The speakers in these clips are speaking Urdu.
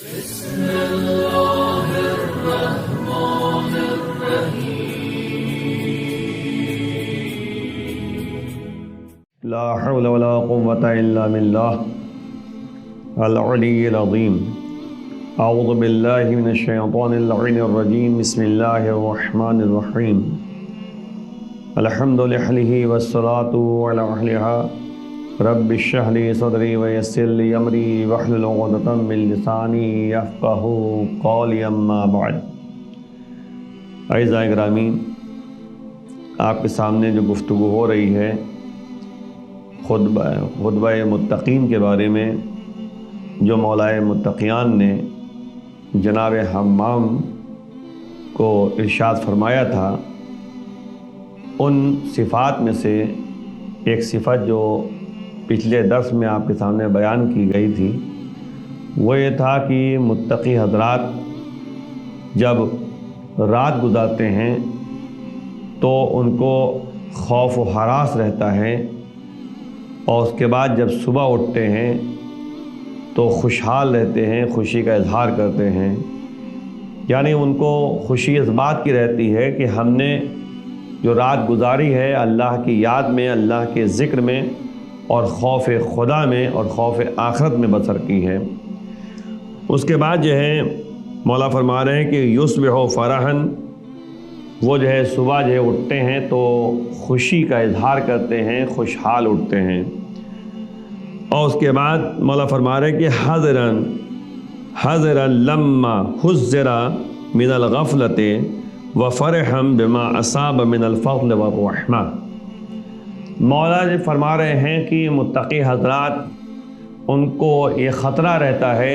بسم اللہ الرحمن الرحیم لا حول ولا قوة الا باللہ العلی العظیم اعوذ باللہ من الشیطان اللعین الرجیم بسم اللہ الرحمن الرحیم الحمد للہ والصلاة علی اہلہا رب اشرح لی صدری ویسر لی امری واحلل عقدۃ من لسانی یفقہوا قولی اما بعد۔ اعزائے گرامی، آپ کے سامنے جو گفتگو ہو رہی ہے خطبہ متقین کے بارے میں، جو مولائے متقیان نے جناب حمام کو ارشاد فرمایا تھا، ان صفات میں سے ایک صفت جو پچھلے درس میں آپ کے سامنے بیان کی گئی تھی، وہ یہ تھا کہ متقی حضرات جب رات گزارتے ہیں تو ان کو خوف و ہراس رہتا ہے، اور اس کے بعد جب صبح اٹھتے ہیں تو خوشحال رہتے ہیں، خوشی کا اظہار کرتے ہیں۔ یعنی ان کو خوشی اس بات کی رہتی ہے کہ ہم نے جو رات گزاری ہے اللہ کی یاد میں، اللہ کے ذکر میں، اور خوف خدا میں اور خوف آخرت میں بسر کی ہے۔ اس کے بعد جو ہے مولا فرما رہے ہیں کہ یصبح فرحاً، وہ جو ہے صبح جو ہے اٹھتے ہیں تو خوشی کا اظہار کرتے ہیں، خوشحال اٹھتے ہیں۔ اور اس کے بعد مولا فرما رہے ہیں کہ حذرا لما حذر من الغفلۃ وفرحا بما اصاب من الفضل والرحمہ۔ مولا جی فرما رہے ہیں کہ متقی حضرات ان کو یہ خطرہ رہتا ہے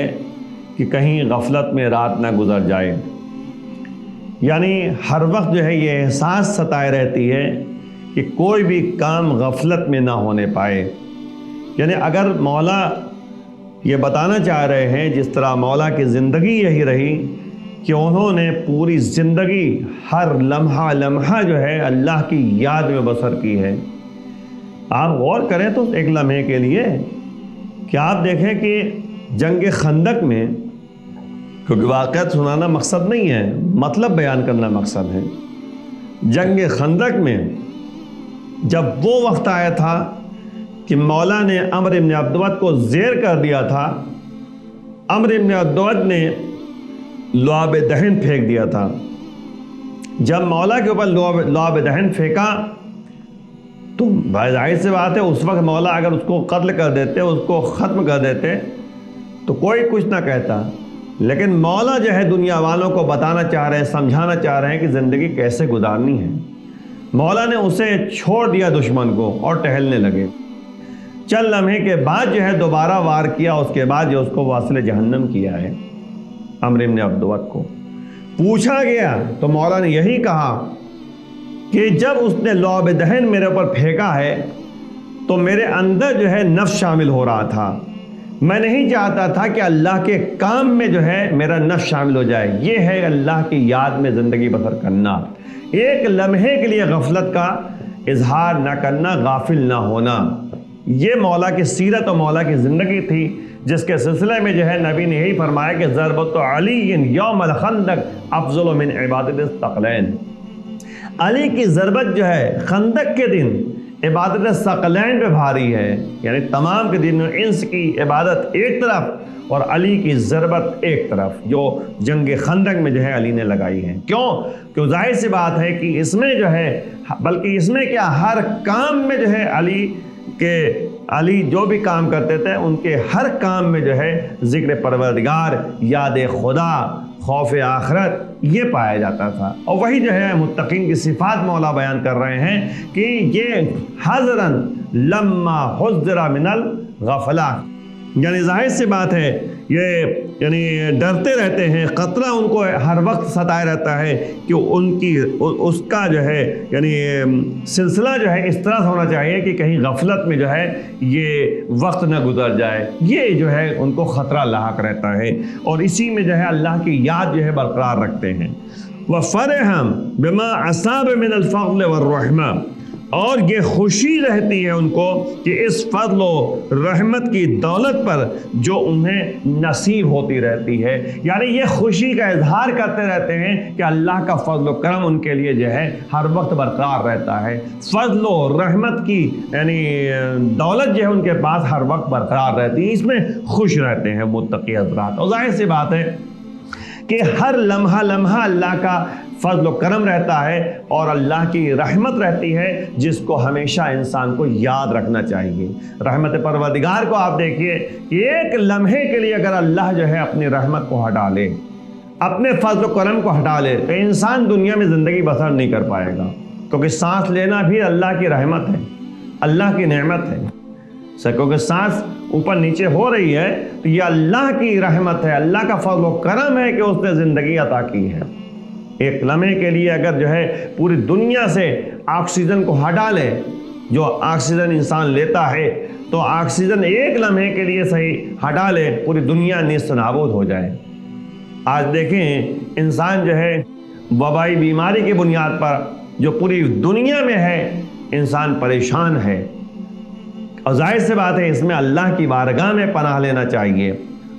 کہ کہیں غفلت میں رات نہ گزر جائے۔ یعنی ہر وقت جو ہے یہ احساس ستائے رہتی ہے کہ کوئی بھی کام غفلت میں نہ ہونے پائے۔ یعنی اگر مولا یہ بتانا چاہ رہے ہیں، جس طرح مولا کی زندگی یہی رہی کہ انہوں نے پوری زندگی ہر لمحہ لمحہ جو ہے اللہ کی یاد میں بسر کی ہے۔ آپ غور کریں تو ایک لمحے کے لیے کہ آپ دیکھیں کہ جنگ خندق میں، کیونکہ واقعات سنانا مقصد نہیں ہے، مطلب بیان کرنا مقصد ہے، جنگ خندق میں جب وہ وقت آیا تھا کہ مولا نے عمرو بن عبدود کو زیر کر دیا تھا، عمرو بن عبدود نے لعاب دہن پھینک دیا تھا۔ جب مولا کے اوپر لعاب دہن پھینکا تو ظاہر سی بات ہے اس وقت مولا اگر اس کو قتل کر دیتے، اس کو ختم کر دیتے تو کوئی کچھ نہ کہتا، لیکن مولا جو ہے دنیا والوں کو بتانا چاہ رہے ہیں، سمجھانا چاہ رہے ہیں کہ زندگی کیسے گزارنی ہے۔ مولا نے اسے چھوڑ دیا دشمن کو اور ٹہلنے لگے۔ چند لمحے کے بعد جو ہے دوبارہ وار کیا، اس کے بعد جو اس کو واصل جہنم کیا ہے عمرو بن عبدود کو۔ پوچھا گیا تو مولا نے یہی کہا کہ جب اس نے لعاب دہن میرے اوپر پھینکا ہے تو میرے اندر جو ہے نفس شامل ہو رہا تھا، میں نہیں چاہتا تھا کہ اللہ کے کام میں جو ہے میرا نفس شامل ہو جائے۔ یہ ہے اللہ کی یاد میں زندگی بسر کرنا، ایک لمحے کے لیے غفلت کا اظہار نہ کرنا، غافل نہ ہونا۔ یہ مولا کی سیرت اور مولا کی زندگی تھی، جس کے سلسلے میں جو ہے نبی نے یہی فرمایا کہ ضربۃ علی یوم الخندق افضل من عبادت الثقلین۔ علی کی ضربت جو ہے خندق کے دن عبادت ثقلین پہ بھاری ہے، یعنی تمام کے دن انس کی عبادت ایک طرف اور علی کی ضربت ایک طرف، جو جنگ خندق میں جو ہے علی نے لگائی ہے۔ کیوں؟ کیوں ظاہر سی بات ہے کہ اس میں جو ہے، بلکہ اس میں کیا، ہر کام میں جو ہے علی جو بھی کام کرتے تھے ان کے ہر کام میں جو ہے ذکر پروردگار، یاد خدا، خوف آخرت یہ پایا جاتا تھا۔ اور وہی جو ہے متقین کی صفات مولا بیان کر رہے ہیں کہ یہ حذراً لما حذر من الغفلہ، یعنی ظاہر سی بات ہے یہ یعنی ڈرتے رہتے ہیں، خطرہ ان کو ہر وقت ستائے رہتا ہے کہ اس کا جو ہے یعنی سلسلہ جو ہے اس طرح سے ہونا چاہیے کہ کہیں غفلت میں جو ہے یہ وقت نہ گزر جائے، یہ جو ہے ان کو خطرہ لاحق رہتا ہے، اور اسی میں جو ہے اللہ کی یاد جو ہے برقرار رکھتے ہیں۔ وَفَرِحًا بِمَا أَصَابَ مِنَ الْفَضْلِ وَالرَّحْمَةِ، اور یہ خوشی رہتی ہے ان کو کہ اس فضل و رحمت کی دولت پر جو انہیں نصیب ہوتی رہتی ہے، یعنی یہ خوشی کا اظہار کرتے رہتے ہیں کہ اللہ کا فضل و کرم ان کے لیے جو ہے ہر وقت برقرار رہتا ہے، فضل و رحمت کی یعنی دولت جو ہے ان کے پاس ہر وقت برقرار رہتی ہے، اس میں خوش رہتے ہیں متقی حضرات۔ اور ظاہر سی بات ہے کہ ہر لمحہ لمحہ اللہ کا فضل و کرم رہتا ہے اور اللہ کی رحمت رہتی ہے، جس کو ہمیشہ انسان کو یاد رکھنا چاہیے۔ رحمت پروردگار کو آپ دیکھیے کہ ایک لمحے کے لیے اگر اللہ جو ہے اپنی رحمت کو ہٹا لے، اپنے فضل و کرم کو ہٹا لے، تو انسان دنیا میں زندگی بسر نہیں کر پائے گا، کیونکہ سانس لینا بھی اللہ کی رحمت ہے، اللہ کی نعمت ہے۔ کیونکہ سانس اوپر نیچے ہو رہی ہے تو یہ اللہ کی رحمت ہے، اللہ کا فضل و کرم ہے کہ اس نے زندگی عطا کی ہے۔ ایک لمحے کے لیے اگر جو ہے پوری دنیا سے آکسیجن کو ہٹا لے، جو آکسیجن انسان لیتا ہے، تو آکسیجن ایک لمحے کے لیے صحیح ہٹا لے، پوری دنیا نیست نابود ہو جائے۔ آج دیکھیں انسان جو ہے وبائی بیماری کی بنیاد پر جو پوری دنیا میں ہے، انسان پریشان ہے، اور ظاہر سی بات ہے اس میں اللہ کی بارگاہ میں پناہ لینا چاہیے،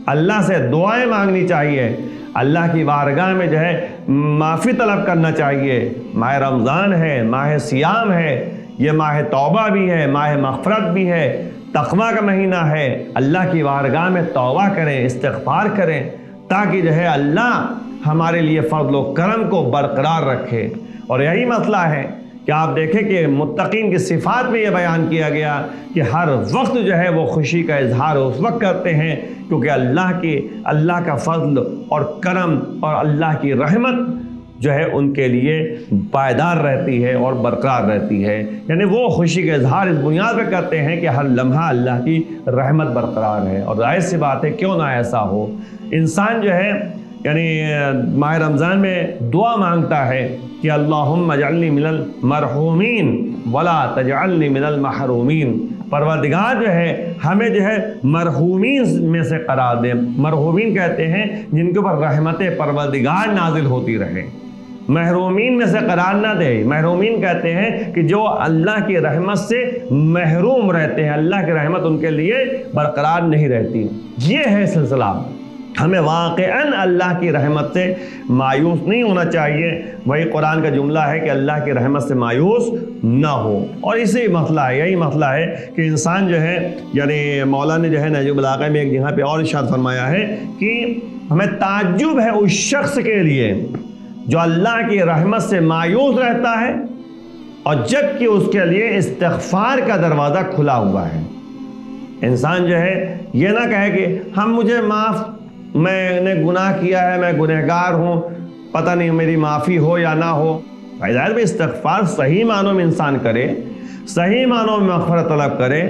اللہ سے دعائیں مانگنی چاہیے، اللہ کی بارگاہ میں جو ہے معافی طلب کرنا چاہیے۔ ماہ رمضان ہے، ماہ صیام ہے، یہ ماہ توبہ بھی ہے، ماہ مغفرت بھی ہے، تقویٰ کا مہینہ ہے۔ اللہ کی بارگاہ میں توبہ کریں، استغفار کریں، تاکہ جو ہے اللہ ہمارے لیے فضل و کرم کو برقرار رکھے۔ اور یہی مسئلہ ہے کہ آپ دیکھیں کہ متقین کی صفات میں یہ بیان کیا گیا کہ ہر وقت جو ہے وہ خوشی کا اظہار اس وقت کرتے ہیں کیونکہ اللہ کا فضل اور کرم اور اللہ کی رحمت جو ہے ان کے لیے پائیدار رہتی ہے اور برقرار رہتی ہے، یعنی وہ خوشی کا اظہار اس بنیاد پہ کرتے ہیں کہ ہر لمحہ اللہ کی رحمت برقرار ہے۔ اور ظاہر سی بات ہے کیوں نہ ایسا ہو، انسان جو ہے یعنی ماہ رمضان میں دعا مانگتا ہے کہ اللہم اجعلنی من المرحومین ولا تجعلنی من المحرومین، پروردگار جو ہے ہمیں جو ہے مرحومین میں سے قرار دے۔ مرحومین کہتے ہیں جن کے اوپر رحمت پروردگار نازل ہوتی رہے، محرومین میں سے قرار نہ دے۔ محرومین کہتے ہیں کہ جو اللہ کی رحمت سے محروم رہتے ہیں، اللہ کی رحمت ان کے لیے برقرار نہیں رہتی۔ یہ ہے سلسلہ، ہمیں واقعاً اللہ کی رحمت سے مایوس نہیں ہونا چاہیے۔ وہی قرآن کا جملہ ہے کہ اللہ کی رحمت سے مایوس نہ ہو، اور اسی مسئلہ ہے، یہی مسئلہ ہے کہ انسان جو ہے یعنی مولا نے جو ہے نہج البلاغہ میں ایک جگہ پہ اور ارشاد فرمایا ہے کہ ہمیں تعجب ہے اس شخص کے لیے جو اللہ کی رحمت سے مایوس رہتا ہے اور جبکہ اس کے لیے استغفار کا دروازہ کھلا ہوا ہے۔ انسان جو ہے یہ نہ کہے کہ مجھے معاف، میں نے گناہ کیا ہے، میں گنہگار ہوں، پتہ نہیں میری معافی ہو یا نہ ہو۔ ظاہر بھی استغفار صحیح معنوں میں انسان کرے، صحیح معنوں میں مغفرت طلب کرے،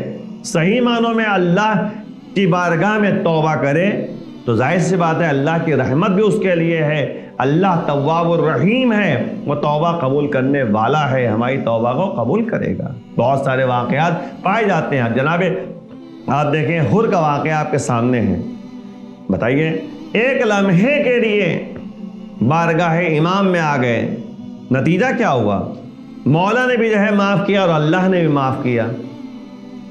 صحیح معنوں میں اللہ کی بارگاہ میں توبہ کرے، تو ظاہر سی بات ہے اللہ کی رحمت بھی اس کے لیے ہے۔ اللہ تواب الرحیم ہے، وہ توبہ قبول کرنے والا ہے، ہماری توبہ کو قبول کرے گا۔ بہت سارے واقعات پائے جاتے ہیں، جناب آپ دیکھیں حر کا واقعہ آپ کے سامنے ہے، بتائیے ایک لمحے کے لیے بارگاہ امام میں آ گئے، نتیجہ کیا ہوا؟ مولا نے بھی جو ہے معاف کیا اور اللہ نے بھی معاف کیا۔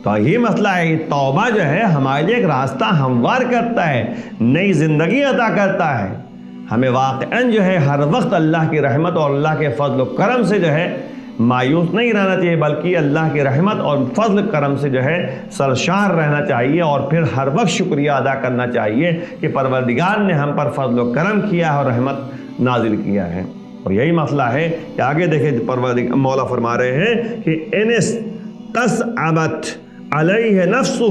تو یہ مسئلہ ہے، یہ توبہ جو ہے ہمارے لیے ایک راستہ ہموار کرتا ہے، نئی زندگی عطا کرتا ہے۔ ہمیں واقعاً جو ہے ہر وقت اللہ کی رحمت اور اللہ کے فضل و کرم سے جو ہے مایوس نہیں رہنا چاہیے، بلکہ اللہ کی رحمت اور فضل کرم سے جو ہے سرشار رہنا چاہیے، اور پھر ہر وقت شکریہ ادا کرنا چاہیے کہ پروردگار نے ہم پر فضل و کرم کیا ہے اور رحمت نازل کیا ہے۔ اور یہی مسئلہ ہے کہ آگے دیکھیں مولا فرما رہے ہیں کہ انس تسعبت علیہ نفسہ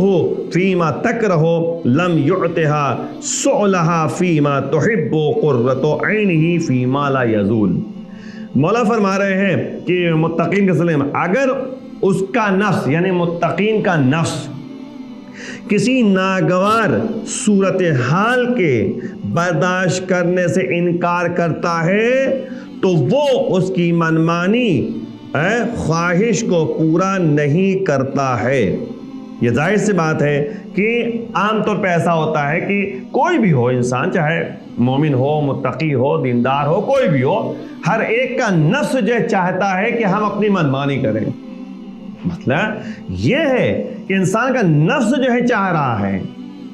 فیما تکرہ لم یعطہا سعلہا فیما تحب قرۃ عینہ فیما لا یزول۔ مولا فرما رہے ہیں کہ متقین کے سلسلے میں اگر اس کا نفس یعنی متقین کا نفس کسی ناگوار صورتحال کے برداشت کرنے سے انکار کرتا ہے تو وہ اس کی منمانی خواہش کو پورا نہیں کرتا ہے۔ یہ ظاہر سی بات ہے کہ عام طور پہ ایسا ہوتا ہے کہ کوئی بھی ہو انسان، چاہے مومن ہو، متقی ہو، دیندار ہو، کوئی بھی ہو، ہر ایک کا نفس جو چاہتا ہے کہ ہم اپنی منمانی کریں، مسئلہ یہ ہے کہ انسان کا نفس جو ہے چاہ رہا ہے،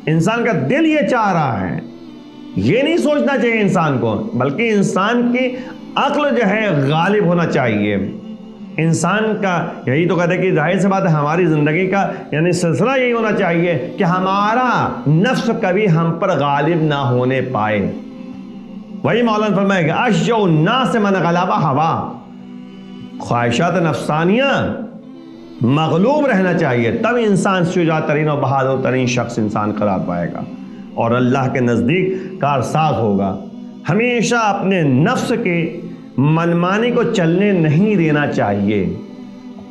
انسان کا دل یہ چاہ رہا ہے، یہ نہیں سوچنا چاہیے انسان کو، بلکہ انسان کی عقل جو ہے غالب ہونا چاہیے۔ انسان کا یہی تو کہتے ہیں کہ ظاہر سی بات ہے ہماری زندگی کا یعنی سلسلہ یہی ہونا چاہیے کہ ہمارا نفس کبھی ہم پر غالب نہ ہونے پائے۔ وہی مولانا فرمائے کہ اشجع الناس من غلبہ ہوا، خواہشات نفسانیہ مغلوب رہنا چاہیے، تب انسان شجاع ترین اور بہادر ترین شخص انسان قرار پائے گا اور اللہ کے نزدیک کارساز ہوگا۔ ہمیشہ اپنے نفس کے منمانی کو چلنے نہیں دینا چاہیے۔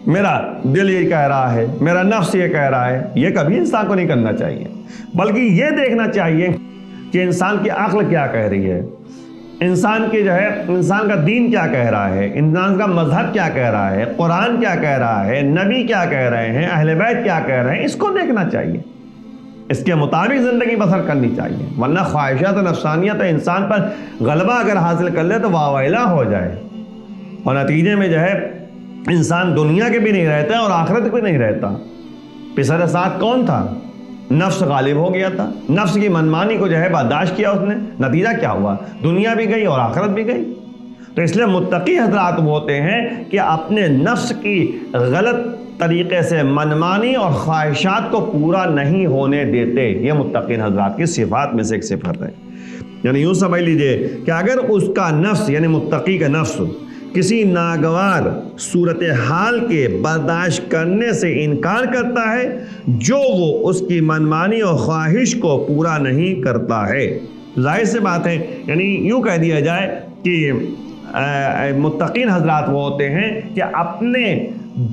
میرا دل یہ کہہ رہا ہے، میرا نفس یہ کہہ رہا ہے، یہ کبھی انسان کو نہیں کرنا چاہیے، بلکہ یہ دیکھنا چاہیے کہ انسان کی عقل کیا کہہ رہی ہے، انسان کی جو ہے انسان کا دین کیا کہہ رہا ہے، انسان کا مذہب کیا کہہ رہا ہے، قرآن کیا کہہ رہا ہے، نبی کیا کہہ رہے ہیں، اہل بیت کیا کہہ رہے ہیں، اس کو دیکھنا چاہیے، اس کے مطابق زندگی بسر کرنی چاہیے، ورنہ خواہشات نفسانیہ تو انسان پر غلبہ اگر حاصل کر لے تو واویلا ہو جائے اور نتیجے میں جو ہے انسان دنیا کے بھی نہیں رہتا اور آخرت بھی نہیں رہتا۔ پسر ساتھ کون تھا؟ نفس غالب ہو گیا تھا، نفس کی منمانی کو جو ہے برداشت کیا اس نے، نتیجہ کیا ہوا؟ دنیا بھی گئی اور آخرت بھی گئی۔ تو اس لیے متقی حضرات وہ ہوتے ہیں کہ اپنے نفس کی غلط طریقے سے منمانی اور خواہشات کو پورا نہیں ہونے دیتے۔ یہ متقین حضرات کی صفات میں سے ایک صفت ہے۔ یعنی یوں سمجھ لیجئے کہ اگر اس کا نفس یعنی متقی کا نفس کسی ناگوار صورتحال کے برداشت کرنے سے انکار کرتا ہے جو وہ اس کی منمانی اور خواہش کو پورا نہیں کرتا ہے، ظاہر سے بات ہے یعنی یوں کہہ دیا جائے کہ متقین حضرات وہ ہوتے ہیں کہ اپنے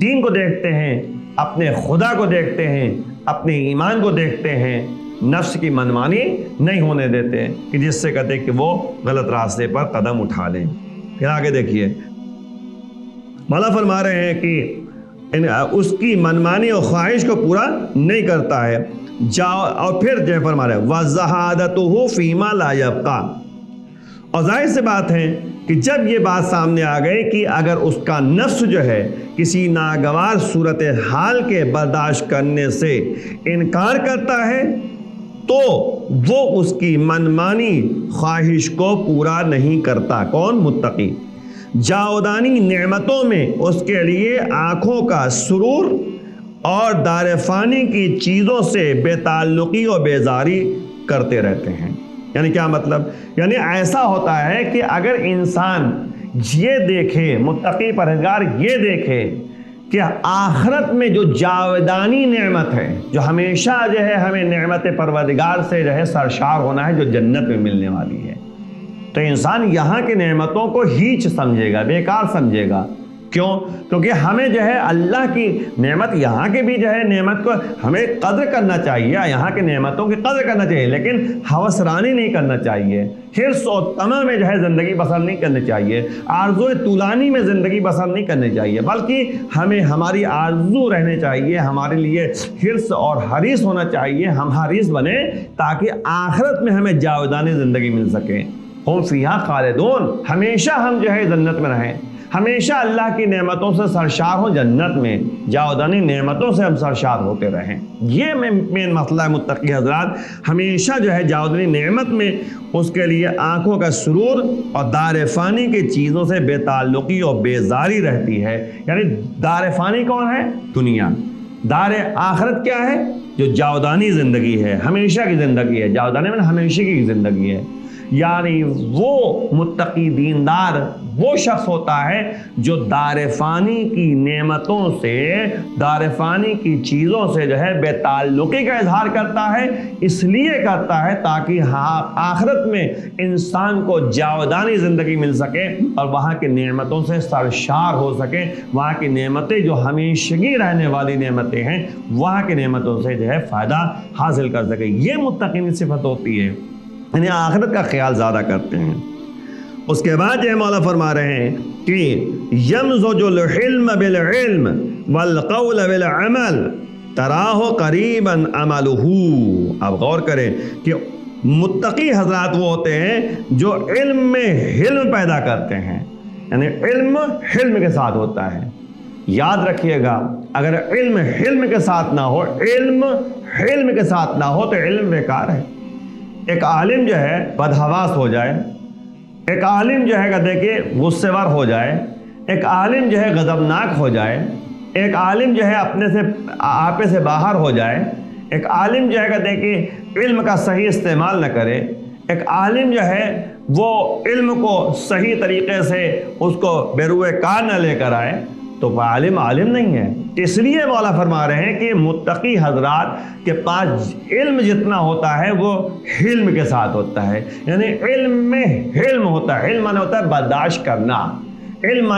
دین کو دیکھتے ہیں، اپنے خدا کو دیکھتے ہیں، اپنے ایمان کو دیکھتے ہیں، نفس کی منمانی نہیں ہونے دیتے کہ جس سے کہتے ہیں کہ وہ غلط راستے پر قدم اٹھا لیں۔ پھر آگے دیکھیے مولا فرما رہے ہیں کہ اس کی منمانی اور خواہش کو پورا نہیں کرتا ہے، اور پھر جو فرما رہے ہیں وَزَهَادَتُهُ فِيمَا لَا يَبْقَى، اور ظاہر سے بات ہے کہ جب یہ بات سامنے آ گئی کہ اگر اس کا نفس جو ہے کسی ناگوار صورتحال کے برداشت کرنے سے انکار کرتا ہے تو وہ اس کی منمانی خواہش کو پورا نہیں کرتا۔ کون؟ متقی۔ جاودانی نعمتوں میں اس کے لیے آنکھوں کا سرور اور دار فانی کی چیزوں سے بے تعلقی اور بیزاری کرتے رہتے ہیں۔ یعنی کیا مطلب؟ یعنی ایسا ہوتا ہے کہ اگر انسان یہ دیکھے، متقی پرہیزگار یہ دیکھے کہ آخرت میں جو جاودانی نعمت ہے، جو ہمیشہ جو ہے ہمیں نعمت پروردگار سے جو ہے سرشار ہونا ہے، جو جنت میں ملنے والی ہے، تو انسان یہاں کی نعمتوں کو ہیچ سمجھے گا، بیکار سمجھے گا۔ کیوں؟ کیونکہ ہمیں جو ہے اللہ کی نعمت، یہاں کے بھی جو ہے نعمت کو ہمیں قدر کرنا چاہیے، یہاں کی نعمتوں کی قدر کرنا چاہیے، لیکن ہوس رانی نہیں کرنا چاہیے، حرص اور طمع میں جو ہے زندگی بسر نہیں کرنی چاہیے، آرزو طولانی میں زندگی بسر نہیں کرنی چاہیے، بلکہ ہمیں ہماری آرزو رہنے چاہیے، ہمارے لیے حرص اور حریص ہونا چاہیے، ہم حریص بنے تاکہ آخرت میں ہمیں جاودانی زندگی مل سکے۔ ہم فیہا خالدون، ہمیشہ ہم جو ہے جنت میں رہیں، ہمیشہ اللہ کی نعمتوں سے سرشار ہوں، جنت میں جاودانی نعمتوں سے ہم سرشار ہوتے رہیں۔ یہ مین مسئلہ ہے متقی حضرات، ہمیشہ جو ہے جاودانی نعمت میں اس کے لیے آنکھوں کا سرور اور دار فانی کی چیزوں سے بے تعلقی اور بیزاری رہتی ہے۔ یعنی دار فانی کون ہے؟ دنیا۔ دار آخرت کیا ہے؟ جو جاودانی زندگی ہے، ہمیشہ کی زندگی ہے، جاودانی میں ہمیشہ کی زندگی ہے۔ یعنی وہ متقی دیندار وہ شخص ہوتا ہے جو دار فانی کی نعمتوں سے، دار فانی کی چیزوں سے جو ہے بے تعلقی کا اظہار کرتا ہے، اس لیے کرتا ہے تاکہ آخرت میں انسان کو جاودانی زندگی مل سکے اور وہاں کی نعمتوں سے سرشار ہو سکے، وہاں کی نعمتیں جو ہمیشگی رہنے والی نعمتیں ہیں وہاں کی نعمتوں سے جو ہے فائدہ حاصل کر سکے۔ یہ متقین صفت ہوتی ہے، یعنی آخرت کا خیال زیادہ کرتے ہیں۔ اس کے بعد یہ مولا فرما رہے ہیں کہ یمزج الحلم بالعلم والقول بالعمل تراہ قریبا عملہ۔ اب غور کریں کہ متقی حضرات وہ ہوتے ہیں جو علم میں حلم پیدا کرتے ہیں، یعنی علم حلم کے ساتھ ہوتا ہے، یاد رکھیے گا اگر علم حلم کے ساتھ نہ ہو، علم حلم کے ساتھ نہ ہو تو علم بیکار ہے۔ ایک عالم جو ہے بدحواس ہو جائے، ایک عالم جو ہے کہ دیکھیے غصے ور ہو جائے، ایک عالم جو ہے غضبناک ہو جائے، ایک عالم جو ہے اپنے سے آپے سے باہر ہو جائے، ایک عالم جو ہے کہ دیکھیے علم کا صحیح استعمال نہ کرے، ایک عالم جو ہے وہ علم کو صحیح طریقے سے اس کو بیروئے کار نہ لے کر آئے تو وہ عالم نہیں ہے۔ اس لیے مولا فرما رہے ہیں کہ متقی حضرات کے پاس علم جتنا ہوتا ہے وہ حلم کے ساتھ ہوتا ہے، یعنی علم میں حلم ہوتا ہے۔ علم مانے ہوتا ہے برداشت کرنا، حلم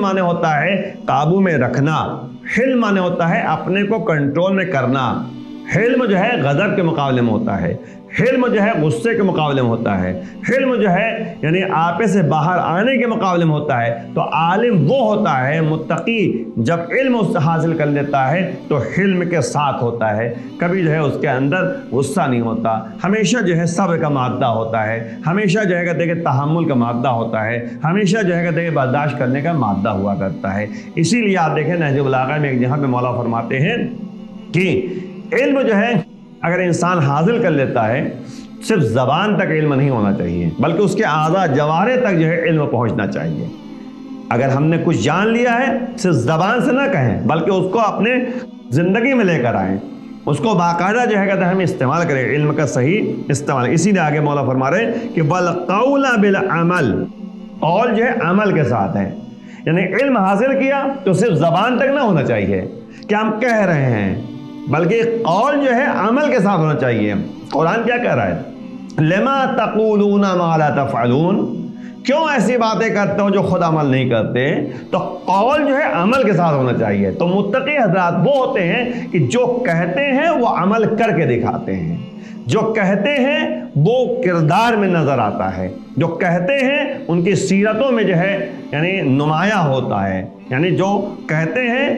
مانے ہوتا ہے قابو میں رکھنا، حلم مانے ہوتا ہے اپنے کو کنٹرول میں کرنا۔ حلم جو ہے غضب کے مقابلے میں ہوتا ہے، حلم جو ہے غصے کے مقابلے میں ہوتا ہے، حلم جو ہے یعنی آپے سے باہر آنے کے مقابلے میں ہوتا ہے۔ تو عالم وہ ہوتا ہے متقی جب علم اس سے حاصل کر لیتا ہے تو حلم کے ساتھ ہوتا ہے، کبھی جو ہے اس کے اندر غصہ نہیں ہوتا، ہمیشہ جو ہے صبر کا مادہ ہوتا ہے، ہمیشہ جو ہے کہ دیکھیں تحمل کا مادہ ہوتا ہے، ہمیشہ جو ہے کہ دیکھیں برداشت کرنے کا مادہ ہوا کرتا ہے۔ اسی لیے آپ دیکھیں نہج البلاغہ میں ایک جہاں پہ مولا فرماتے ہیں کہ علم جو ہے اگر انسان حاصل کر لیتا ہے صرف زبان تک علم نہیں ہونا چاہیے بلکہ اس کے اعضاء جوارح تک جو ہے علم پہنچنا چاہیے۔ اگر ہم نے کچھ جان لیا ہے صرف زبان سے نہ کہیں بلکہ اس کو اپنے زندگی میں لے کر آئیں، اس کو باقاعدہ جو ہے کہ ہم استعمال کریں، علم کا صحیح استعمال۔ اسی لیے آگے مولا فرما رہے ہیں کہ والقول بالعمل، قول جو ہے عمل کے ساتھ ہے، یعنی علم حاصل کیا تو صرف زبان تک نہ ہونا چاہیے کہ ہم کہہ رہے ہیں بلکہ قول جو ہے عمل کے ساتھ ہونا چاہیے۔ قرآن کیا کہہ رہا ہے؟ لما تقولون ما لا تفعلون، کیوں ایسی باتیں کرتے ہو جو خود عمل نہیں کرتے؟ تو قول جو ہے عمل کے ساتھ ہونا چاہیے۔ تو متقی حضرات وہ ہوتے ہیں کہ جو کہتے ہیں وہ عمل کر کے دکھاتے ہیں، جو کہتے ہیں وہ کردار میں نظر آتا ہے، جو کہتے ہیں ان کی سیرتوں میں جو ہے یعنی نمایاں ہوتا ہے، یعنی جو کہتے ہیں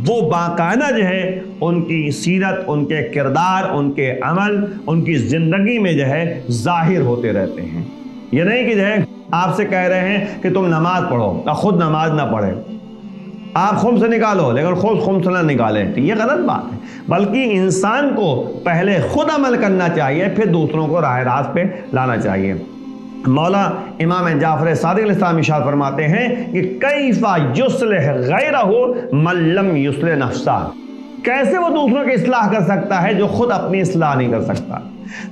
وہ باقاعدہ جو ہے ان کی سیرت، ان کے کردار، ان کے عمل، ان کی زندگی میں جو ہے ظاہر ہوتے رہتے ہیں۔ یہ نہیں کہ جو ہے آپ سے کہہ رہے ہیں کہ تم نماز پڑھو اور خود نماز نہ پڑھے، آپ خمس نکالو لیکن خود خمس نہ نکالے، تو یہ غلط بات ہے۔ بلکہ انسان کو پہلے خود عمل کرنا چاہیے پھر دوسروں کو راہ راست پہ لانا چاہیے۔ مولا امام جعفر صادق علیہ السلام ارشاد فرماتے ہیں کہ کیف یصلح غیرہ من لم یصلح نفسہ، کیسے وہ دوسروں کی اصلاح کر سکتا ہے جو خود اپنی اصلاح نہیں کر سکتا۔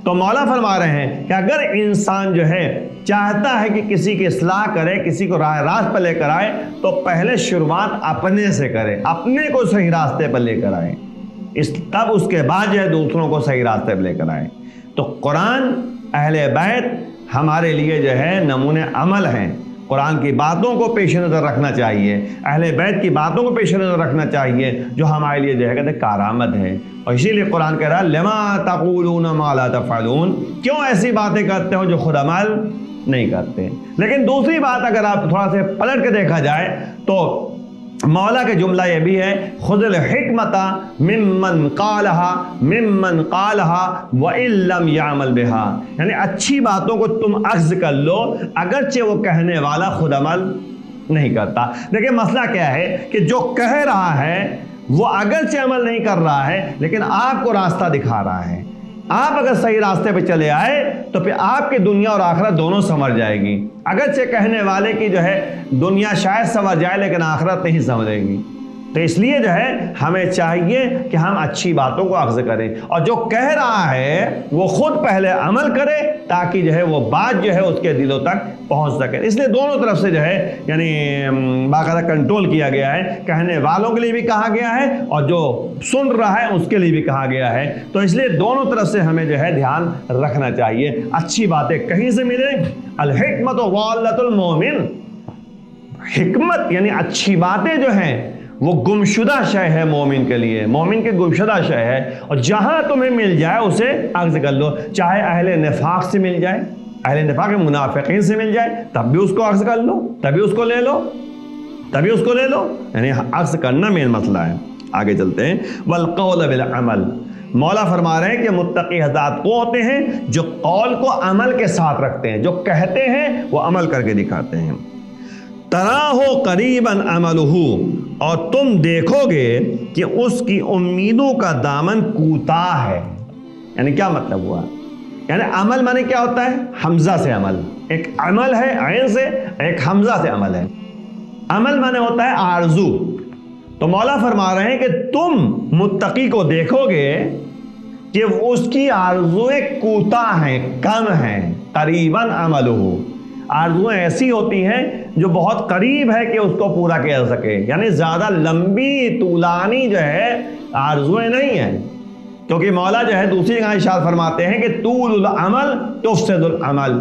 تو مولا فرما رہے ہیں کہ اگر انسان جو ہے چاہتا ہے کہ کسی کی اصلاح کرے، کسی کو راہ راست پر لے کر آئے تو پہلے شروعات اپنے سے کرے، اپنے کو صحیح راستے پر لے کر آئے، تب اس کے بعد جو ہے دوسروں کو صحیح راستے پر لے کر آئے۔ تو قرآن، اہل بیت ہمارے لیے جو ہے نمونے عمل ہیں۔ قرآن کی باتوں کو پیش نظر رکھنا چاہیے، اہل بیت کی باتوں کو پیش نظر رکھنا چاہیے جو ہمارے لیے جو ہے کہتے کارآمد ہے۔ اور اسی لیے قرآن کہہ رہا ہے لما تقولون ما لا تفعلون، کیوں ایسی باتیں کرتے ہو جو خود عمل نہیں کرتے۔ لیکن دوسری بات اگر آپ تھوڑا سے پلٹ کے دیکھا جائے تو مولا کے جملہ یہ بھی ہے خذ الحکمت ممن قالها وان لم يعمل بها، یعنی اچھی باتوں کو تم اخذ کر لو اگرچہ وہ کہنے والا خود عمل نہیں کرتا۔ دیکھیں مسئلہ کیا ہے کہ جو کہہ رہا ہے وہ اگرچہ عمل نہیں کر رہا ہے لیکن آپ کو راستہ دکھا رہا ہے۔ آپ اگر صحیح راستے پہ چلے آئے تو پھر آپ کی دنیا اور آخرت دونوں سنور جائے گی۔ اگرچہ کہنے والے کی جو ہے دنیا شاید سنور جائے لیکن آخرت نہیں سنورے گی۔ تو اس لیے جو ہے ہمیں چاہیے کہ ہم اچھی باتوں کو اخذ کریں اور جو کہہ رہا ہے وہ خود پہلے عمل کرے تاکہ جو ہے وہ بات جو ہے اس کے دلوں تک پہنچ سکے۔ اس لیے دونوں طرف سے جو ہے یعنی باقاعدہ کنٹرول کیا گیا ہے، کہنے والوں کے لیے بھی کہا گیا ہے اور جو سن رہا ہے اس کے لیے بھی کہا گیا ہے۔ تو اس لیے دونوں طرف سے ہمیں جو ہے دھیان رکھنا چاہیے۔ اچھی باتیں کہیں سے ملیں، الحکمت ضالۃ المومن، حکمت یعنی اچھی باتیں جو ہیں وہ گمشدہ شے ہے مومن کے لیے، مومن کے گمشدہ شے ہے، اور جہاں تمہیں مل جائے اسے اخذ کر لو، چاہے اہل نفاق سے مل جائے، اہل نفاق منافقین سے مل جائے تب بھی اس کو اخذ کر لو، تبھی اس کو لے لو، یعنی اخذ کرنا مین مسئلہ ہے۔ آگے چلتے ہیں والقول بالعمل، مولا فرما رہے ہیں کہ متقی حضرات وہ ہوتے ہیں جو قول کو عمل کے ساتھ رکھتے ہیں، جو کہتے ہیں وہ عمل کر کے دکھاتے ہیں۔ تراہو قریباً عملہ، اور تم دیکھو گے کہ اس کی امیدوں کا دامن کوتاہ ہے۔ یعنی کیا مطلب ہوا؟ یعنی عمل مانے کیا ہوتا ہے؟ حمزہ سے عمل، ایک عمل ہے عین سے، ایک حمزہ سے عمل ہے۔ عمل مانے ہوتا ہے آرزو۔ تو مولا فرما رہے ہیں کہ تم متقی کو دیکھو گے کہ اس کی آرزویں کوتاہ ہیں، کم ہیں۔ قریباً عملہ، آرزویں ایسی ہوتی ہیں جو بہت قریب ہے کہ اس کو پورا کیا جا سکے، یعنی زیادہ لمبی طولانی جو ہے آرزویں نہیں ہیں، کیونکہ مولا جو ہے دوسری جگہ ارشاد فرماتے ہیں کہ طول العمل تفسد العمل۔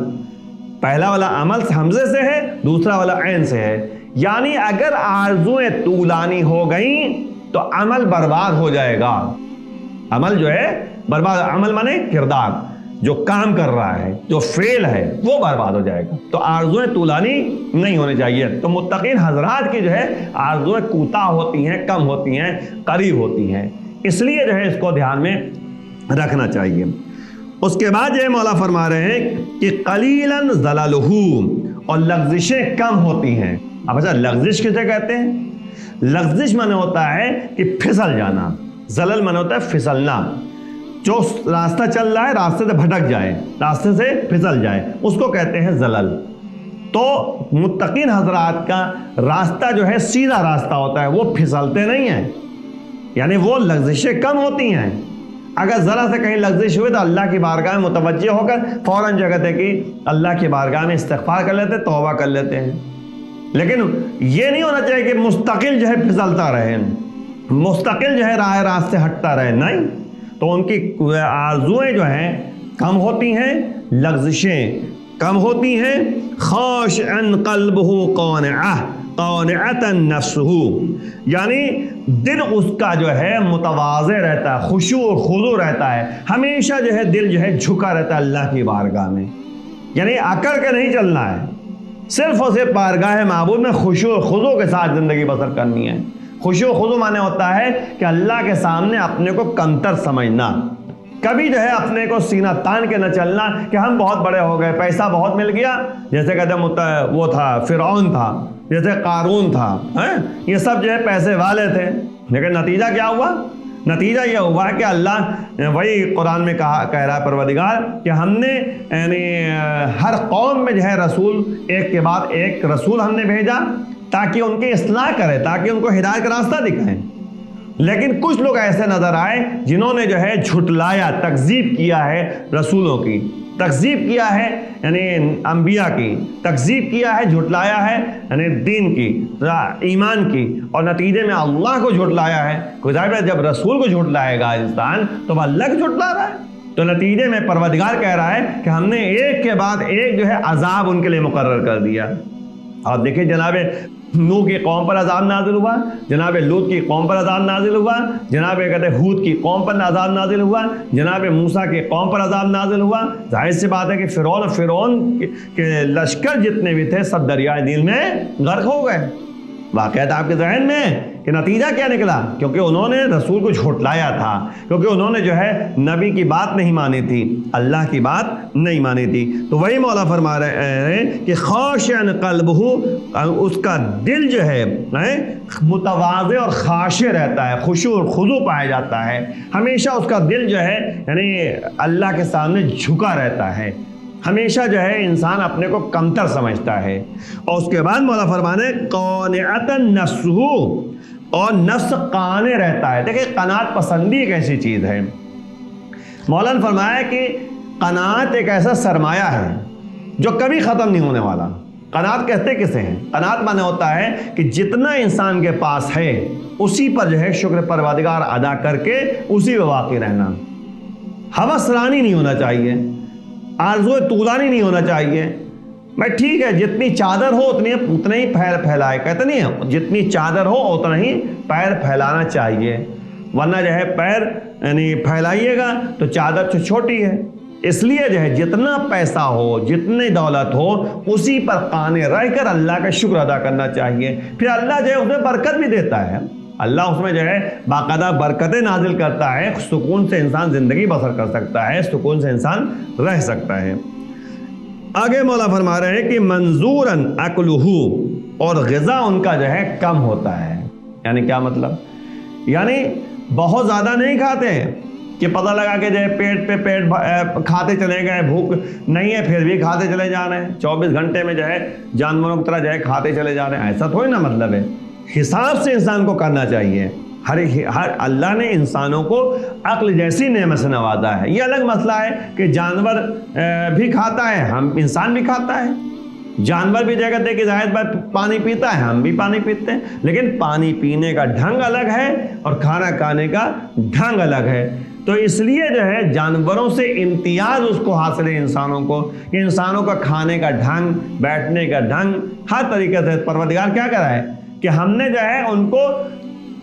پہلا والا عمل حمزے سے ہے، دوسرا والا عین سے ہے، یعنی اگر آرزویں طولانی ہو گئیں تو عمل برباد ہو جائے گا۔ عمل جو ہے برباد، عمل مانے کردار، جو کام کر رہا ہے، جو فعل ہے، وہ برباد ہو جائے گا۔ تو آرزویں طولانی نہیں ہونی چاہیے۔ تو متقین حضرات کی جو ہے آرزویں کوتاہ ہوتی ہیں، کم ہوتی ہیں، قریب ہوتی ہیں، اس لیے جو ہے اس کو دھیان میں رکھنا چاہیے۔ اس کے بعد یہ مولا فرما رہے ہیں کہ قلیلاً ظللہ، اور لغزشیں کم ہوتی ہیں۔ اب اچھا لغزش کسے کہتے ہیں؟ لغزش مانے ہوتا ہے کہ پھسل جانا، زلل مانے ہوتا ہے پھسلنا، جو راستہ چل رہا ہے راستے سے بھٹک جائے، راستے سے پھسل جائے، اس کو کہتے ہیں زلل۔ تو متقین حضرات کا راستہ جو ہے سیدھا راستہ ہوتا ہے، وہ پھسلتے نہیں ہیں، یعنی وہ لغزشیں کم ہوتی ہیں۔ اگر ذرا سے کہیں لغزش ہوئی تو اللہ کی بارگاہ میں متوجہ ہو کر فوراً جو کہتے کہ اللہ کی بارگاہ میں استغفار کر لیتے، توبہ کر لیتے ہیں۔ لیکن یہ نہیں ہونا چاہیے کہ مستقل جو ہے پھسلتا رہے، مستقل جو ہے راہ راستے ہٹتا رہے، نہیں۔ تو ان کی آرزویں جو ہیں کم ہوتی ہیں، لغزشیں کم ہوتی ہیں۔ خاشعا قلبہ قانعہ قانعتا نفسہ، یعنی دل اس کا جو ہے متواضع رہتا ہے، خشوع و خضوع رہتا ہے، ہمیشہ جو ہے دل جو ہے جھکا رہتا ہے اللہ کی بارگاہ میں، یعنی اکڑ کے نہیں چلنا ہے، صرف اور صرف بارگاہ معبود میں خشوع و خضوع کے ساتھ زندگی بسر کرنی ہے۔ خشوع و خضوع مانے ہوتا ہے کہ اللہ کے سامنے اپنے کو کمتر سمجھنا، کبھی جو ہے اپنے کو سینہ تان کے نہ چلنا کہ ہم بہت بڑے ہو گئے، پیسہ بہت مل گیا، جیسے کہتے ہیں وہ تھا فرعون تھا، جیسے قارون تھا، یہ سب جو ہے پیسے والے تھے، لیکن نتیجہ کیا ہوا؟ نتیجہ یہ ہوا کہ اللہ وہی قرآن میں کہہ رہا ہے پروردگار کہ ہم نے یعنی ہر قوم میں جو ہے رسول ایک کے بعد ایک رسول ہم نے بھیجا تاکہ ان کی اصلاح کرے، تاکہ ان کو ہدایت کا راستہ دکھائیں، لیکن کچھ لوگ ایسے نظر آئے جنہوں نے جو ہے جھٹلایا، تکذیب کیا ہے رسولوں کی، تکذیب کیا ہے یعنی انبیاء کی، تکذیب کیا ہے، جھٹلایا ہے یعنی دین کی، ایمان کی، اور نتیجے میں اللہ کو جھٹلایا ہے۔ کوئی ظاہر ہے جب رسول کو جھٹلائے گا انسان تو وہ اللہ کو جھٹلا رہا ہے، تو نتیجے میں پروردگار کہہ رہا ہے کہ ہم نے ایک کے بعد ایک جو ہے عذاب ان کے لیے مقرر کر دیا۔ آپ دیکھیں جناب نوح کی قوم پر عذاب نازل ہوا، جناب لوط کی قوم پر عذاب نازل ہوا، جناب کہتے ہیں ہود کی قوم پر عذاب نازل ہوا، جناب موسیٰ کی قوم پر عذاب نازل ہوا۔ ظاہر سی بات ہے کہ فرعون کے لشکر جتنے بھی تھے سب دریائے نیل میں غرق ہو گئے۔ واقعات آپ کے ذہن میں کہ نتیجہ کیا نکلا؟ کیونکہ انہوں نے رسول کو جھٹلایا تھا، کیونکہ انہوں نے جو ہے نبی کی بات نہیں مانی تھی، اللہ کی بات نہیں مانی تھی۔ تو وہی مولا فرما رہے ہیں کہ خاشعا قلبہ، اس کا دل جو ہے متواضع اور خاشع رہتا ہے، خشوع اور خضوع پایا جاتا ہے، ہمیشہ اس کا دل جو ہے یعنی اللہ کے سامنے جھکا رہتا ہے، ہمیشہ جو ہے انسان اپنے کو کمتر سمجھتا ہے۔ اور اس کے بعد مولا فرمانے قانعتا نفسہ، اور نفس قانع رہتا ہے۔ دیکھیں قناعت پسندی ایک ایسی چیز ہے، مولا نے فرمایا کہ قناعت ایک ایسا سرمایہ ہے جو کبھی ختم نہیں ہونے والا۔ قناعت کہتے کسے ہیں؟ قناعت مانے ہوتا ہے کہ جتنا انسان کے پاس ہے اسی پر جو ہے شکر پروردگار ادا کر کے اسی میں واقع رہنا، ہوس رانی نہیں ہونا چاہیے، آرزو طولانی نہیں ہونا چاہیے۔ میں ٹھیک ہے جتنی چادر ہو اتنے ہی پیر پھیلائے، کہتے نہیں ہے جتنی چادر ہو اتنا ہی پیر پھیلانا چاہیے، ورنہ جو ہے پیر یعنی پھیلائیے گا تو چادر تو چھوٹی ہے۔ اس لیے جو ہے جتنا پیسہ ہو، جتنی دولت ہو، اسی پر قانع رہ کر اللہ کا شکر ادا کرنا چاہیے، پھر اللہ جو ہے اس میں برکت بھی دیتا ہے، اللہ اس میں جو ہے باقاعدہ برکتیں نازل کرتا ہے، سکون سے انسان زندگی بسر کر سکتا ہے، سکون سے انسان رہ سکتا ہے۔ آگے مولا فرما رہے ہیں کہ منظوراً عقلہ، اور غذا ان کا جو ہے کم ہوتا ہے۔ یعنی کیا مطلب؟ یعنی بہت زیادہ نہیں کھاتے ہیں کہ پتہ لگا کہ جو ہے پیٹ پہ پیٹ کھاتے چلے گئے، بھوک نہیں ہے پھر بھی کھاتے چلے جا رہے ہیں، 24 گھنٹے میں جو ہے جانوروں کی طرح جو ہے کھاتے چلے جا رہے ہیں، ایسا تھوڑی نا مطلب ہے۔ حساب سے انسان کو کرنا چاہیے۔ ہر اللہ نے انسانوں کو عقل جیسی نعمت سے نوازا ہے۔ یہ الگ مسئلہ ہے کہ جانور بھی کھاتا ہے، ہم انسان بھی کھاتا ہے، جانور بھی جگہ دے کہ زائد بار پانی پیتا ہے، ہم بھی پانی پیتے ہیں، لیکن پانی پینے کا ڈھنگ الگ ہے اور کھانا کھانے کا ڈھنگ الگ ہے۔ تو اس لیے جو ہے جانوروں سے امتیاز اس کو حاصل ہے انسانوں کو، کہ انسانوں کا کھانے کا ڈھنگ، بیٹھنے کا ڈھنگ، ہر طریقے سے پروردگار کیا کرا ہے کہ ہم نے جو ہے ان کو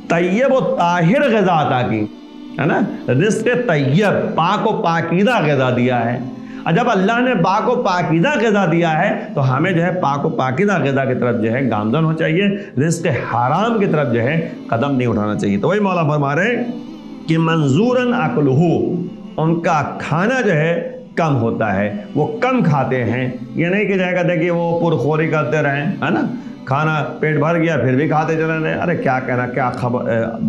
طیب و طاہر غذا عطا کی ہے نا، رزق طیب، پاک و پاکیزہ غذا دیا ہے۔ اور جب اللہ نے پاک و پاکیزہ غذا دیا ہے تو ہمیں جو ہے پاک و پاکیزہ غذا کی طرف جو ہے گامزن ہونا چاہیے، رزق حرام کی طرف جو ہے قدم نہیں اٹھانا چاہیے۔ تو وہی مولا فرما رہے ہیں کہ منظوراً اکلہ، ان کا کھانا جو ہے کم ہوتا ہے، وہ کم کھاتے ہیں۔ یہ نہیں کہ جائے گا کہ وہ پرخوری کرتے رہیں ہے نا، کھانا پیٹ بھر گیا پھر بھی کھاتے چلے رہے، ارے کیا کہنا، کیا خبر،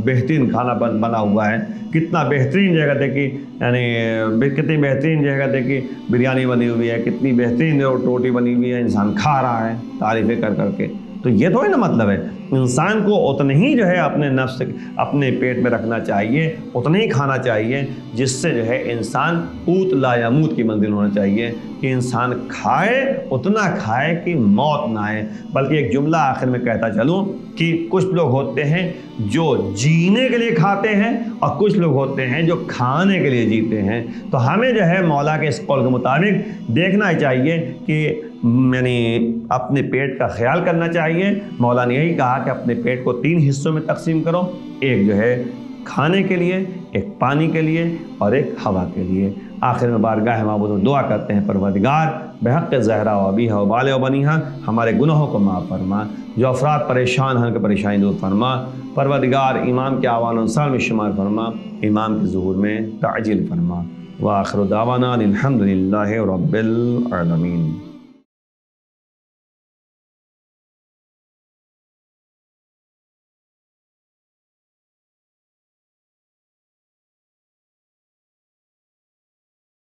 بہترین کھانا بنا ہوا ہے، کتنا بہترین جگہ دیکھی، یعنی کتنی بہترین جگہ دیکھی بریانی بنی ہوئی ہے، کتنی بہترین روٹی بنی ہوئی ہے، انسان کھا رہا ہے تعریفیں کر کر کے۔ تو یہ تھوڑی نا مطلب ہے، انسان کو اتنا ہی جو ہے اپنے نفس اپنے پیٹ میں رکھنا چاہیے، اتنا ہی کھانا چاہیے جس سے جو ہے انسان قوت لا یموت کی منزل ہونا چاہیے، کہ انسان کھائے اتنا کھائے کہ موت نہ آئے۔ بلکہ ایک جملہ آخر میں کہتا چلوں کہ کچھ لوگ ہوتے ہیں جو جینے کے لیے کھاتے ہیں اور کچھ لوگ ہوتے ہیں جو کھانے کے لیے جیتے ہیں۔ تو ہمیں جو ہے مولا کے اس قول کے مطابق دیکھنا چاہیے کہ یعنی اپنے پیٹ کا خیال کرنا چاہیے۔ مولا نے یہی کہا کہ اپنے پیٹ کو 3 حصوں میں تقسیم کرو، ایک جو ہے کھانے کے لیے، ایک پانی کے لیے اور ایک ہوا کے لیے۔ آخر میں بارگاہ معبود میں دعا کرتے ہیں، پروردگار بحق زہرا و ابیہا و بالہ و بنیہا ہمارے گناہوں کو معاف فرما، جو افراد پریشان ہیں ان کی پریشانی دور فرما، پروردگار امام کے اعوان انصار میں شمار فرما، امام کے ظہور میں تعجیل فرما۔ وآخر دعوانا الحمدللہ رب العالمین۔